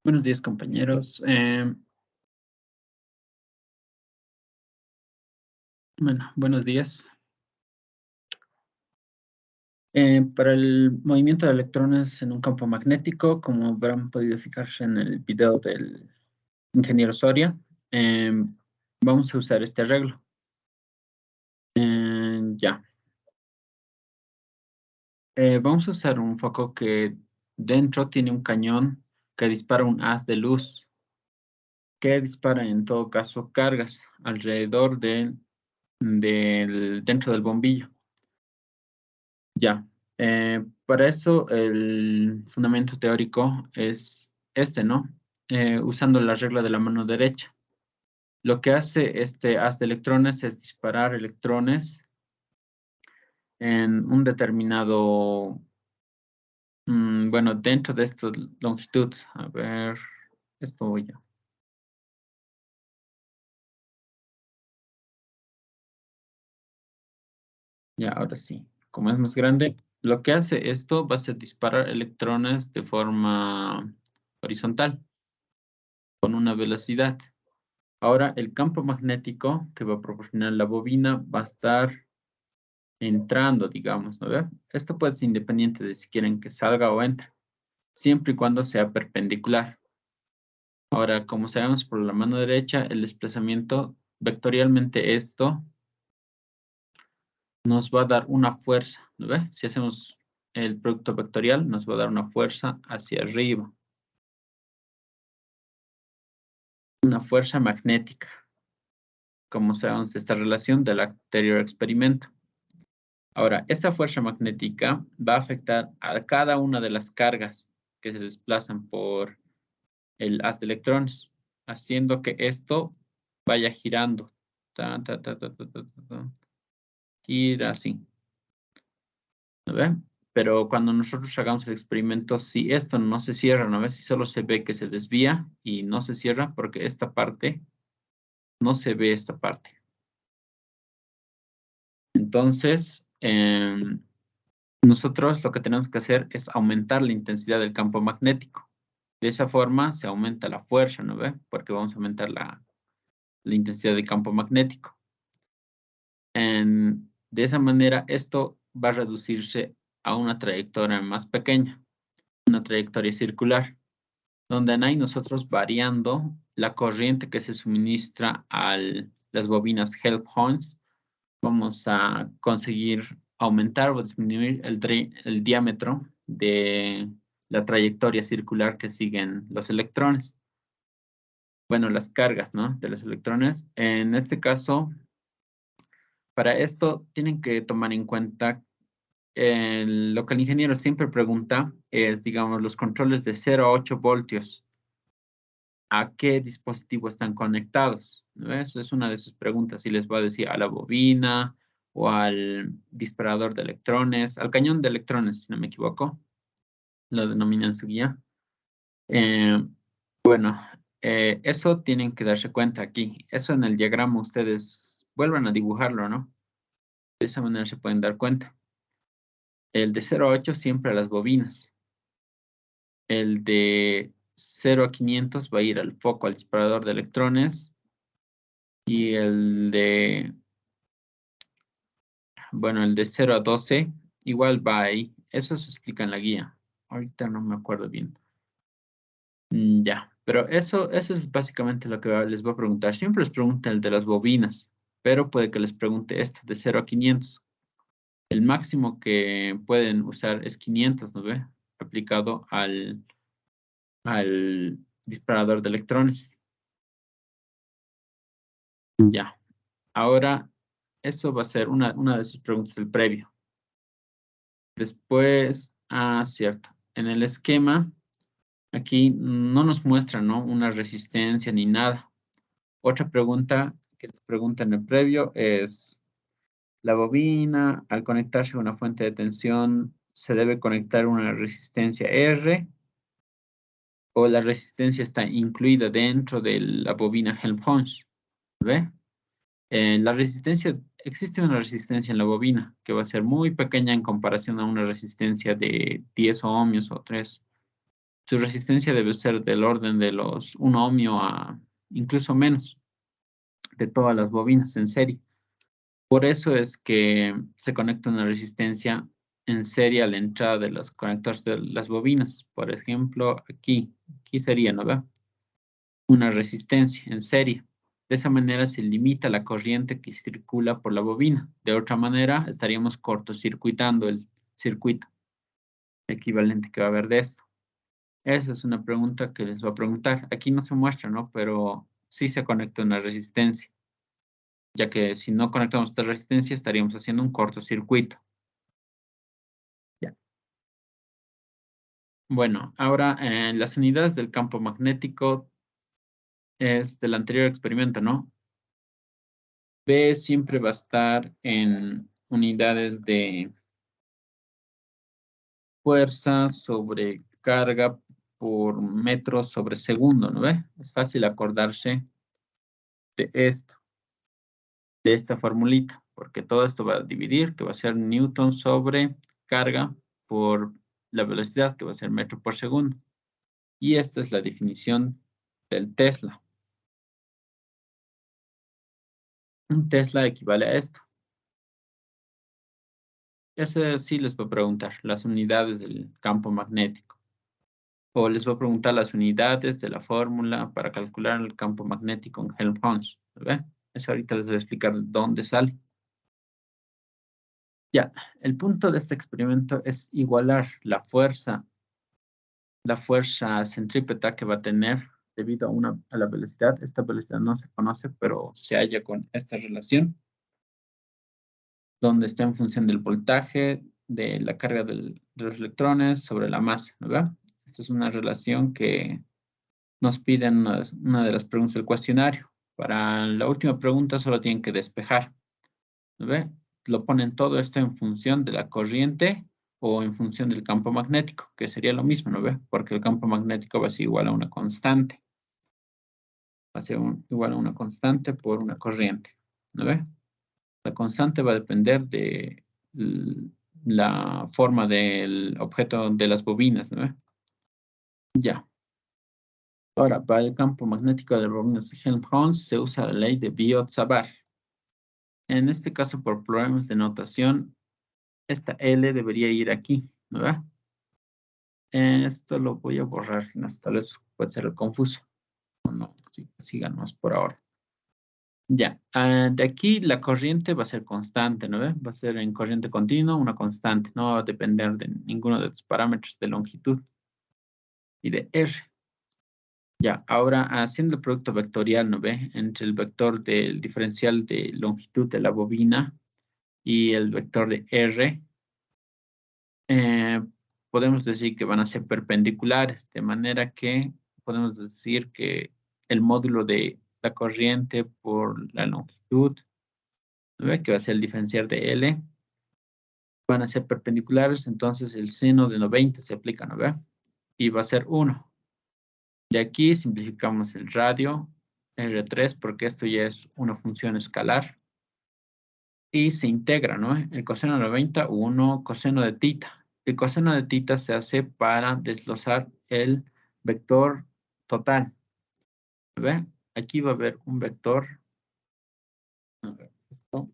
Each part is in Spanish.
Buenos días, compañeros. Buenos días. Para el movimiento de electrones en un campo magnético, como habrán podido fijarse en el video del ingeniero Soria, eh, vamos a usar este arreglo. Ya. Vamos a usar un foco que dentro tiene un cañón que dispara un haz de luz, que dispara en todo caso cargas alrededor dentro del bombillo. Ya. Para eso el fundamento teórico es este, ¿no? Usando la regla de la mano derecha. Lo que hace este haz de electrones es disparar electrones en un determinado, bueno, dentro de esta longitud. A ver, esto voy a. Ya, ahora sí. Como es más grande, lo que hace esto va a ser disparar electrones de forma horizontal, con una velocidad. Ahora, el campo magnético que va a proporcionar la bobina va a estar entrando, digamos, ¿no ve? Esto puede ser independiente de si quieren que salga o entre, siempre y cuando sea perpendicular. Ahora, como sabemos por la mano derecha, el desplazamiento vectorialmente esto nos va a dar una fuerza, ¿no ve? Si hacemos el producto vectorial, nos va a dar una fuerza hacia arriba, una fuerza magnética, como sabemos de esta relación del anterior experimento. Ahora, esa fuerza magnética va a afectar a cada una de las cargas que se desplazan por el haz de electrones, haciendo que esto vaya girando. Ta, ta, ta, ta, ta, ta, ta. Gira así. ¿No ve? Pero cuando nosotros hagamos el experimento, si esto no se cierra, ¿no ve? Si solo se ve que se desvía y no se cierra, porque esta parte, no se ve esta parte. Entonces, nosotros lo que tenemos que hacer es aumentar la intensidad del campo magnético. De esa forma se aumenta la fuerza, ¿no ve? Porque vamos a aumentar la intensidad del campo magnético. De esa manera, esto va a reducirse a una trayectoria más pequeña, una trayectoria circular, donde ahí nosotros variando la corriente que se suministra a las bobinas Help Horns, vamos a conseguir aumentar o disminuir el diámetro de la trayectoria circular que siguen los electrones. Bueno, las cargas, ¿no? De los electrones. En este caso, para esto tienen que tomar en cuenta lo que el ingeniero siempre pregunta es, digamos, los controles de 0 a 8 voltios. ¿A qué dispositivo están conectados? ¿No? Eso es una de sus preguntas. Si les va a decir a la bobina o al disparador de electrones, al cañón de electrones, si no me equivoco, lo denominan su guía. Bueno, eso tienen que darse cuenta aquí. Eso en el diagrama ustedes vuelvan a dibujarlo, ¿no? De esa manera se pueden dar cuenta. El de 0 a 8 siempre a las bobinas. El de 0 a 500 va a ir al foco, al disparador de electrones. Y bueno, el de 0 a 12 igual va ahí. Eso se explica en la guía. Ahorita no me acuerdo bien. Ya, pero eso es básicamente lo que les voy a preguntar. Siempre les pregunta el de las bobinas, pero puede que les pregunte esto de 0 a 500. El máximo que pueden usar es 500, ¿no ve? Aplicado al disparador de electrones. Ya. Ahora, eso va a ser una de sus preguntas del previo. Después, cierto. En el esquema, aquí no nos muestra, ¿no? Una resistencia ni nada. Otra pregunta que les pregunta en el previo es, ¿la bobina al conectarse a una fuente de tensión se debe conectar una resistencia R o la resistencia está incluida dentro de la bobina Helmholtz? ¿Ve? La resistencia, existe una resistencia en la bobina que va a ser muy pequeña en comparación a una resistencia de 10 ohmios o 3. su resistencia debe ser del orden de los 1 ohmio a incluso menos de todas las bobinas en serie. Por eso es que se conecta una resistencia en serie a la entrada de los conectores de las bobinas. Por ejemplo, aquí sería, ¿no ve? Una resistencia en serie. De esa manera se limita la corriente que circula por la bobina. De otra manera, estaríamos cortocircuitando el circuito equivalente que va a haber de esto. Esa es una pregunta que les voy a preguntar. Aquí no se muestra, ¿no? Pero sí se conecta una resistencia, ya que si no conectamos esta resistencia estaríamos haciendo un cortocircuito. Ya. Bueno, ahora las unidades del campo magnético es del anterior experimento, ¿no? B siempre va a estar en unidades de fuerza sobre carga por metro sobre segundo, ¿no ve? Es fácil acordarse de esto, de esta formulita, porque todo esto va a dividir, que va a ser newton sobre carga por la velocidad, que va a ser metro por segundo. Y esta es la definición del Tesla. Un Tesla equivale a esto. Ese sí les voy a preguntar, las unidades del campo magnético. O les voy a preguntar las unidades de la fórmula para calcular el campo magnético en Helmholtz. ¿Ve? Eso ahorita les voy a explicar dónde sale. Ya, el punto de este experimento es igualar la fuerza centrípeta que va a tener debido a la velocidad. Esta velocidad no se conoce, pero se halla con esta relación, donde está en función del voltaje, de la carga de los electrones sobre la masa, ¿verdad? Esta es una relación que nos piden una de las preguntas del cuestionario. Para la última pregunta solo tienen que despejar, ¿ve? Lo ponen todo esto en función de la corriente o en función del campo magnético, que sería lo mismo, ¿no ve? Porque el campo magnético va a ser igual a una constante. Va a ser igual a una constante por una corriente, ¿no ve? La constante va a depender de la forma del objeto de las bobinas, ¿no ve? Ya. Ahora, para el campo magnético de las bobinas de Helmholtz se usa la ley de Biot-Savart. En este caso, por problemas de notación, esta L debería ir aquí, ¿no ve? Esto lo voy a borrar, si no, tal vez puede ser confuso. No, sí, síganos por ahora. Ya, de aquí la corriente va a ser constante, ¿no ve? Va a ser en corriente continua una constante, no va a depender de ninguno de los parámetros de longitud y de R. Ya, ahora haciendo el producto vectorial, ¿no ve? Entre el vector del diferencial de longitud de la bobina y el vector de R, podemos decir que van a ser perpendiculares, de manera que podemos decir que el módulo de la corriente por la longitud, ¿no ve? Que va a ser el diferencial de L, van a ser perpendiculares, entonces el seno de 90 se aplica, ¿no ve? Y va a ser 1. De aquí simplificamos el radio, R3, porque esto ya es una función escalar. Y se integra, ¿no? El coseno de 90, 1 coseno de tita. El coseno de tita se hace para desglosar el vector total. ¿Ve? Aquí va a haber un vector. A ver, esto.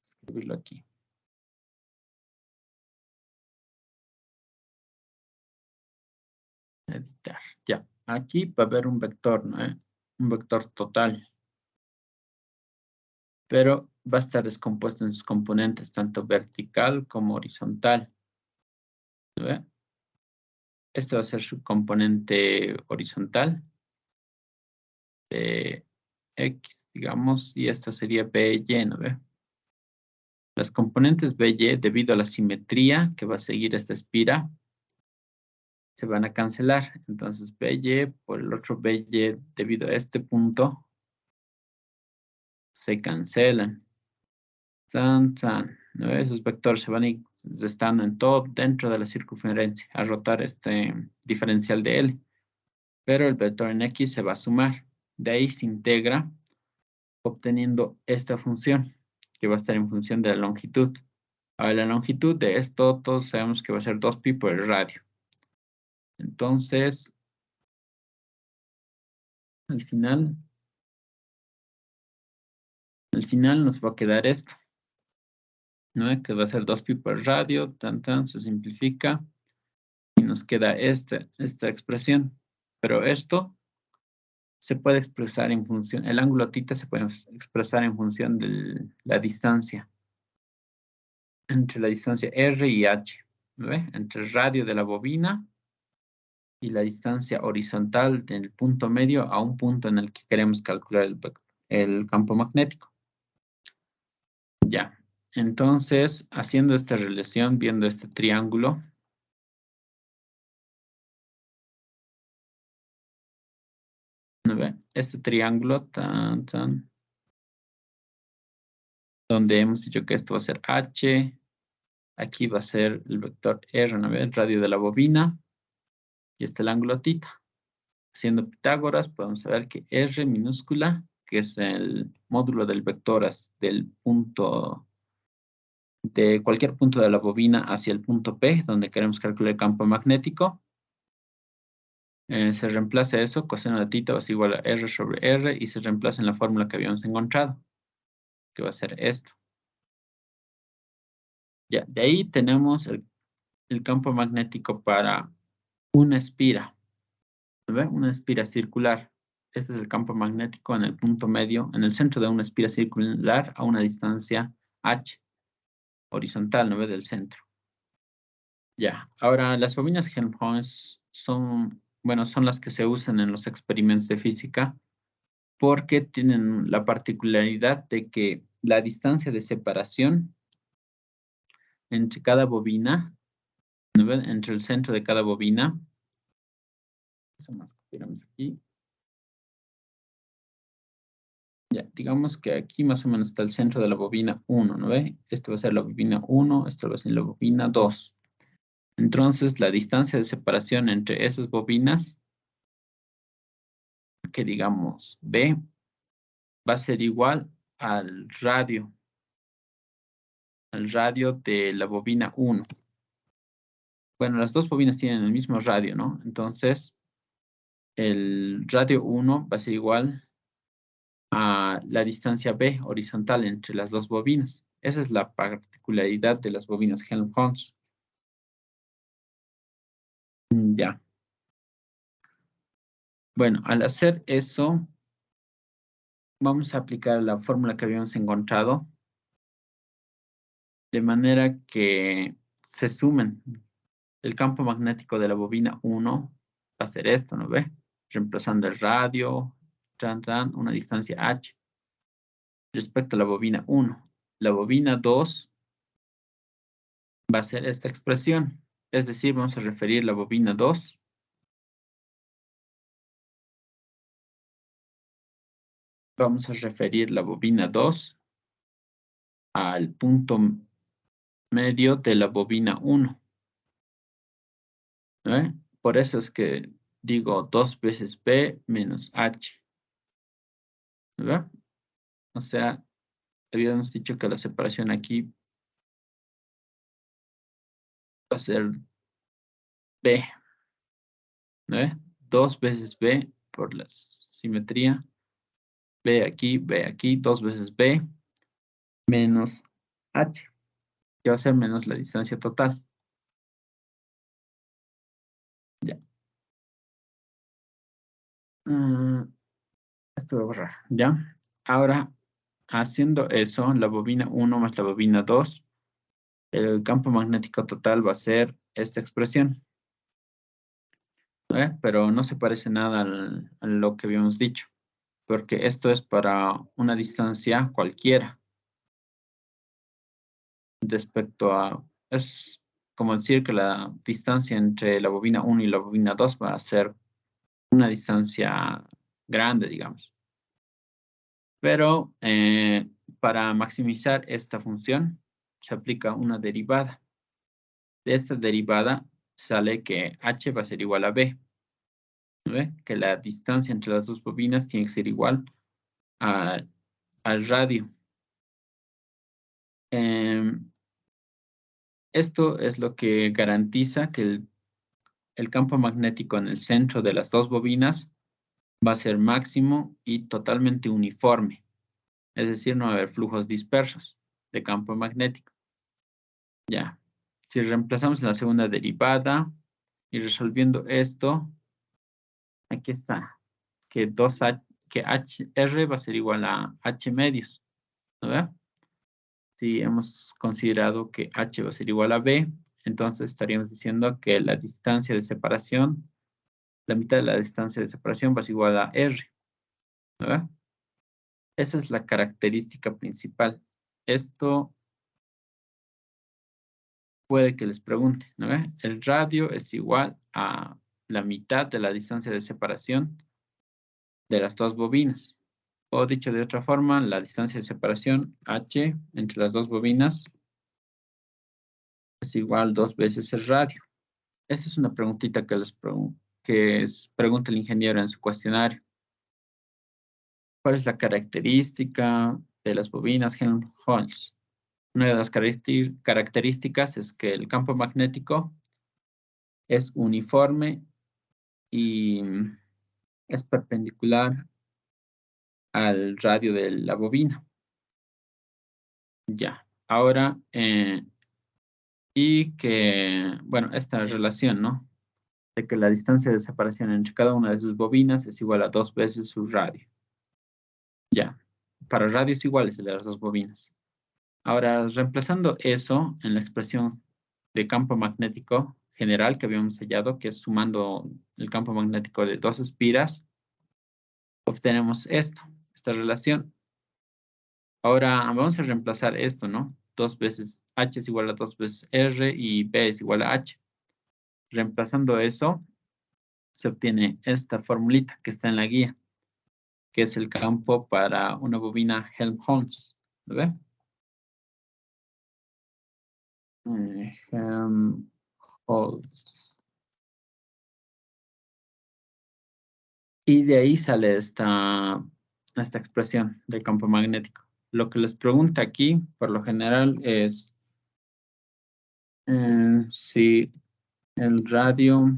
Escribirlo aquí. Editar. Ya. Aquí va a haber un vector, ¿no? Un vector total. Pero va a estar descompuesto en sus componentes, tanto vertical como horizontal. ¿Ve? Este va a ser su componente horizontal. X, digamos, y esta sería BY, ¿no ve? Las componentes BY, debido a la simetría que va a seguir esta espira, se van a cancelar. Entonces, BY por el otro BY, debido a este punto, se cancelan. Tan, tan. ¿No ve? Esos vectores se van a ir estando en todo dentro de la circunferencia a rotar este diferencial de L. Pero el vector en X se va a sumar. De ahí se integra obteniendo esta función, que va a estar en función de la longitud. Ahora, la longitud de esto, todos sabemos que va a ser 2pi por el radio. Entonces, al final nos va a quedar esto, ¿no? Que va a ser 2pi por radio, se simplifica, y nos queda esta expresión. Pero esto se puede expresar en función, el ángulo θ se puede expresar en función de la distancia, entre la distancia R y H, ¿no ve? Entre el radio de la bobina y la distancia horizontal del punto medio a un punto en el que queremos calcular el campo magnético. Ya, entonces, haciendo esta relación, viendo este triángulo, ¿no ve? Este triángulo, donde hemos dicho que esto va a ser H, aquí va a ser el vector R, ¿no ve? El radio de la bobina, y este el ángulo θ. Haciendo Pitágoras, podemos saber que R minúscula, que es el módulo del vector del punto, de cualquier punto de la bobina hacia el punto P, donde queremos calcular el campo magnético, se reemplaza eso, coseno de θ va a ser igual a R sobre R, y se reemplaza en la fórmula que habíamos encontrado, que va a ser esto. Ya, de ahí tenemos el campo magnético para una espira, ¿no ve? Una espira circular. Este es el campo magnético en el punto medio, en el centro de una espira circular a una distancia h, horizontal, ¿no ve? Del centro. Ya, ahora las bobinas Helmholtz son, bueno, son las que se usan en los experimentos de física porque tienen la particularidad de que la distancia de separación entre cada bobina, ¿no ve? Entre el centro de cada bobina, eso más copiamos aquí. Ya, digamos que aquí más o menos está el centro de la bobina 1, ¿no ve? Esto va a ser la bobina 1, esto va a ser la bobina 2. Entonces, la distancia de separación entre esas bobinas, que digamos B, va a ser igual al radio de la bobina 1. Bueno, las dos bobinas tienen el mismo radio, ¿no? Entonces, el radio 1 va a ser igual a la distancia B horizontal entre las dos bobinas. Esa es la particularidad de las bobinas Helmholtz. Ya. Bueno, al hacer eso, vamos a aplicar la fórmula que habíamos encontrado de manera que se sumen. El campo magnético de la bobina 1 va a ser esto, ¿no ve? Reemplazando el radio, una distancia h respecto a la bobina 1. La bobina 2 va a ser esta expresión. Es decir, vamos a referir la bobina 2 al punto medio de la bobina 1. ¿No? Por eso es que digo 2 veces B menos H. ¿No? O sea, habíamos dicho que la separación aquí va a ser B. ¿No? 2 veces B por la simetría. B aquí, 2 veces B menos H, que va a ser menos la distancia total. Ya. Esto voy a borrar, ¿ya? Ahora, haciendo eso, la bobina 1 más la bobina 2, el campo magnético total va a ser esta expresión. Pero no se parece nada a lo que habíamos dicho, porque esto es para una distancia cualquiera. Respecto a, es como decir que la distancia entre la bobina 1 y la bobina 2 va a ser una distancia grande, digamos. Pero para maximizar esta función se aplica una derivada. De esta derivada sale que h va a ser igual a b. ¿No ve? Que la distancia entre las dos bobinas tiene que ser igual al radio. Esto es lo que garantiza que el campo magnético en el centro de las dos bobinas va a ser máximo y totalmente uniforme. Es decir, no va a haber flujos dispersos de campo magnético. Ya. Si reemplazamos la segunda derivada y resolviendo esto, aquí está, que R va a ser igual a H medios, ¿no ve? Si hemos considerado que H va a ser igual a B, entonces estaríamos diciendo que la distancia de separación, la mitad de la distancia de separación va a ser igual a R, ¿no ve? Esa es la característica principal. Esto puede que les pregunte, ¿no ve? El radio es igual a la mitad de la distancia de separación de las dos bobinas. O dicho de otra forma, la distancia de separación H entre las dos bobinas es igual 2 veces el radio. Esta es una preguntita que pregunta el ingeniero en su cuestionario. ¿Cuál es la característica de las bobinas Helmholtz? Una de las características es que el campo magnético es uniforme y es perpendicular al radio de la bobina. Ya, ahora, y que, bueno, esta relación, ¿no? De que la distancia de separación entre cada una de sus bobinas es igual a 2 veces su radio. Ya, para radios iguales de las dos bobinas. Ahora, reemplazando eso en la expresión de campo magnético general que habíamos hallado, que es sumando el campo magnético de dos espiras, obtenemos esta relación. Ahora vamos a reemplazar esto, ¿no? 2 veces H es igual a 2 veces R y B es igual a H. Reemplazando eso, se obtiene esta formulita que está en la guía, que es el campo para una bobina Helmholtz. ¿Lo ve? Helmholtz. Y de ahí sale esta expresión de campo magnético. Lo que les pregunta aquí, por lo general, es si el radio,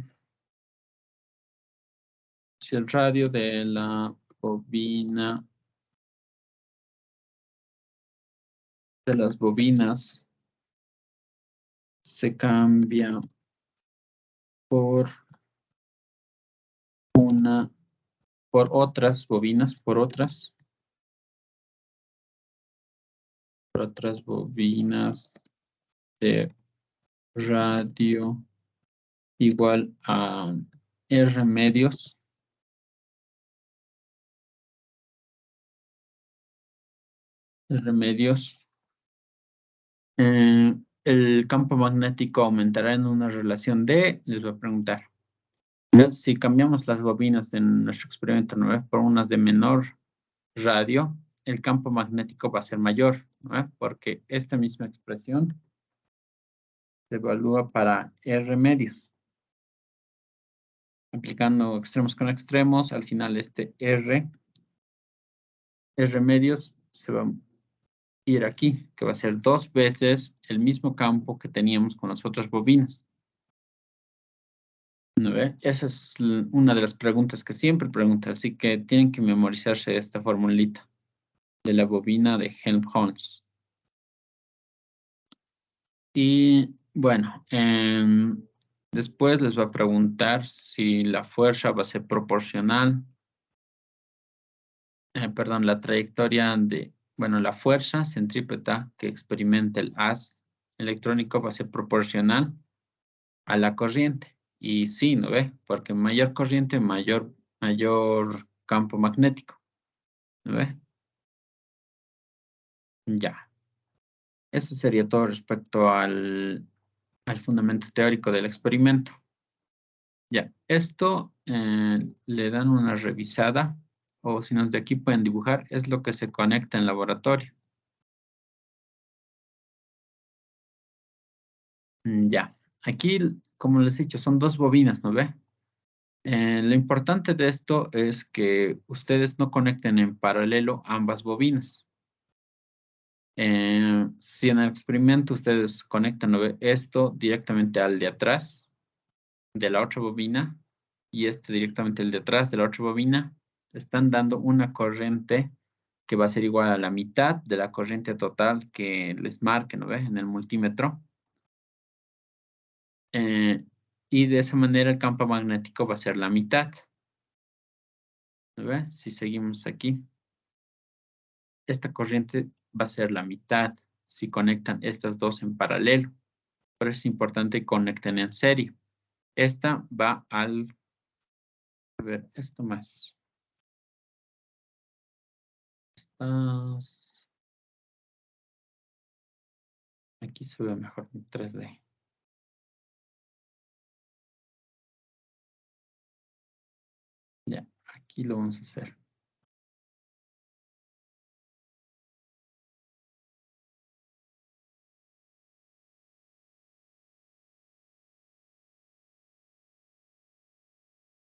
de la bobina, de las bobinas, se cambia por otras bobinas, por otras bobinas de radio igual a R medios. R medios. El campo magnético aumentará en una relación de, les voy a preguntar. Si cambiamos las bobinas de nuestro experimento 9 por unas de menor radio, el campo magnético va a ser mayor, ¿no? Porque esta misma expresión se evalúa para R medios. Aplicando extremos con extremos, al final este R medios se va a ir aquí, que va a ser 2 veces el mismo campo que teníamos con las otras bobinas. ¿No ve? Esa es una de las preguntas que siempre preguntan, así que tienen que memorizarse esta formulita de la bobina de Helmholtz. Y bueno, después les va a preguntar si la fuerza va a ser proporcional. Perdón, la trayectoria la fuerza centrípeta que experimenta el haz electrónico va a ser proporcional a la corriente. Y sí, ¿no ve? Porque mayor corriente, mayor campo magnético. ¿No ve? Ya. Eso sería todo respecto al fundamento teórico del experimento. Ya, esto le dan una revisada, o si no de aquí pueden dibujar, es lo que se conecta en laboratorio. Ya, aquí, como les he dicho, son dos bobinas, ¿no ve? Lo importante de esto es que ustedes no conecten en paralelo ambas bobinas. Si en el experimento ustedes conectan, ¿no ve? Esto directamente al de atrás de la otra bobina y este directamente al de atrás de la otra bobina, están dando una corriente que va a ser igual a la mitad de la corriente total que les marque, ¿no ve? En el multímetro. Y de esa manera el campo magnético va a ser la mitad. ¿No ve? Si seguimos aquí, esta corriente va a ser la mitad si conectan estas dos en paralelo. Pero es importante que conecten en serie. Esta va al... A ver, esto más. Estas- Aquí se ve mejor en 3D. Ya, aquí lo vamos a hacer.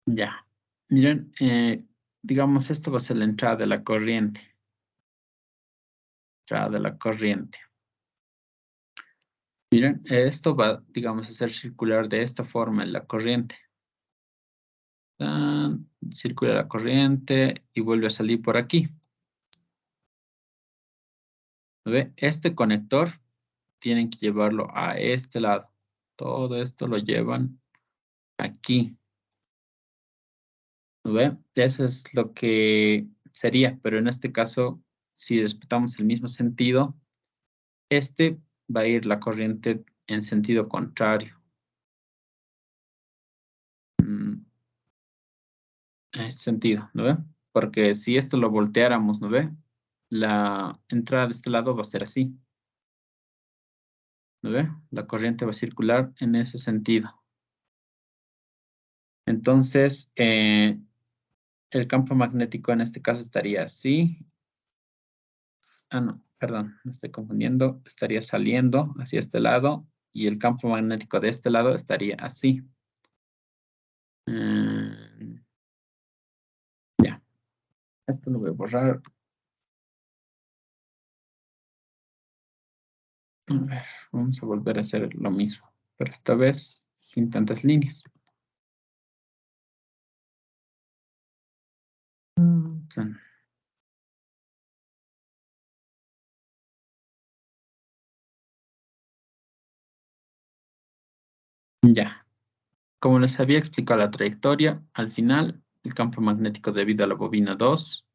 Ya. Miren, digamos, esto va a ser la entrada de la corriente. Entrada de la corriente. Miren, esto va, digamos, a ser circular de esta forma en la corriente. Circula la corriente y vuelve a salir por aquí. ¿Lo ve? Este conector tienen que llevarlo a este lado. Todo esto lo llevan aquí. ¿Lo ve? Eso es lo que sería, pero en este caso, si respetamos el mismo sentido, este va a ir la corriente en sentido contrario. En este sentido, ¿no ve? Porque si esto lo volteáramos, ¿no ve? La entrada de este lado va a ser así, ¿no ve? La corriente va a circular en ese sentido. Entonces, el campo magnético en este caso estaría así. Ah, no, perdón, me estoy confundiendo. Estaría saliendo hacia este lado y el campo magnético de este lado estaría así. Ya, esto lo voy a borrar. A ver, vamos a volver a hacer lo mismo, pero esta vez sin tantas líneas. Son- Ya, como les había explicado la trayectoria, al final el campo magnético debido a la bobina 2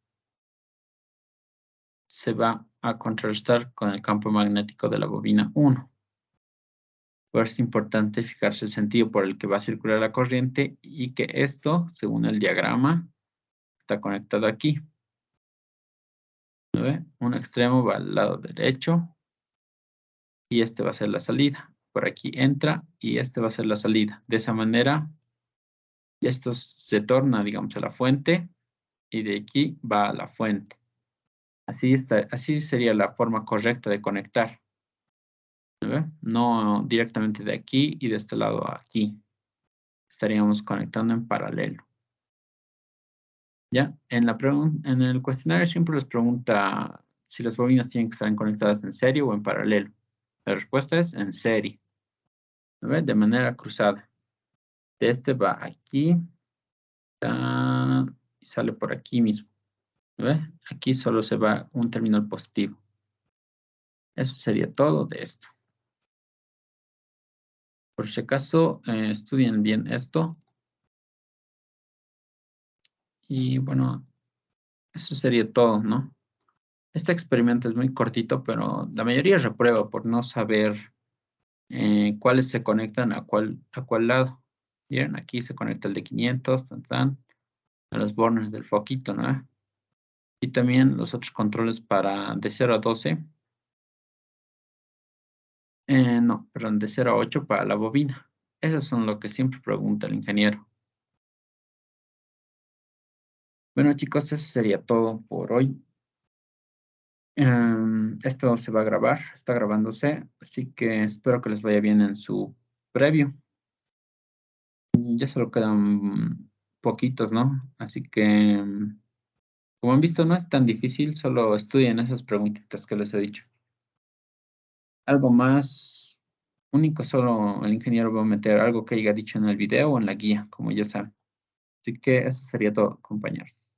se va a contrarrestar con el campo magnético de la bobina 1. Por eso es importante fijarse el sentido por el que va a circular la corriente y que esto, según el diagrama, está conectado aquí. ¿No ve? Un extremo va al lado derecho y este va a ser la salida. Por aquí entra y este va a ser la salida. De esa manera, esto se torna, digamos, a la fuente y de aquí va a la fuente. Así está, así sería la forma correcta de conectar. ¿No ve? No directamente de aquí y de este lado a aquí. Estaríamos conectando en paralelo. ¿Ya? En el cuestionario siempre les pregunta si las bobinas tienen que estar conectadas en serie o en paralelo. La respuesta es en serie. ¿No ve? De manera cruzada. Este va aquí y sale por aquí mismo. ¿No ve? Aquí solo se va un terminal positivo. Eso sería todo de esto. Por si acaso, estudien bien esto. Y bueno, eso sería todo, ¿no? Este experimento es muy cortito, pero la mayoría reprueba por no saber cuáles se conectan a cuál lado. Miren, aquí se conecta el de 500, a los bornes del foquito, ¿no? Y también los otros controles para de 0 a 12. No, perdón, de 0 a 8 para la bobina. Esos son lo que siempre pregunta el ingeniero. Bueno, chicos, eso sería todo por hoy. Esto se va a grabar, está grabándose, así que espero que les vaya bien en su previo. Ya solo quedan poquitos, ¿no? Así que, como han visto, no es tan difícil, solo estudien esas preguntitas que les he dicho. Algo más único, solo el ingeniero va a meter algo que haya dicho en el video o en la guía, como ya saben. Así que eso sería todo, compañeros.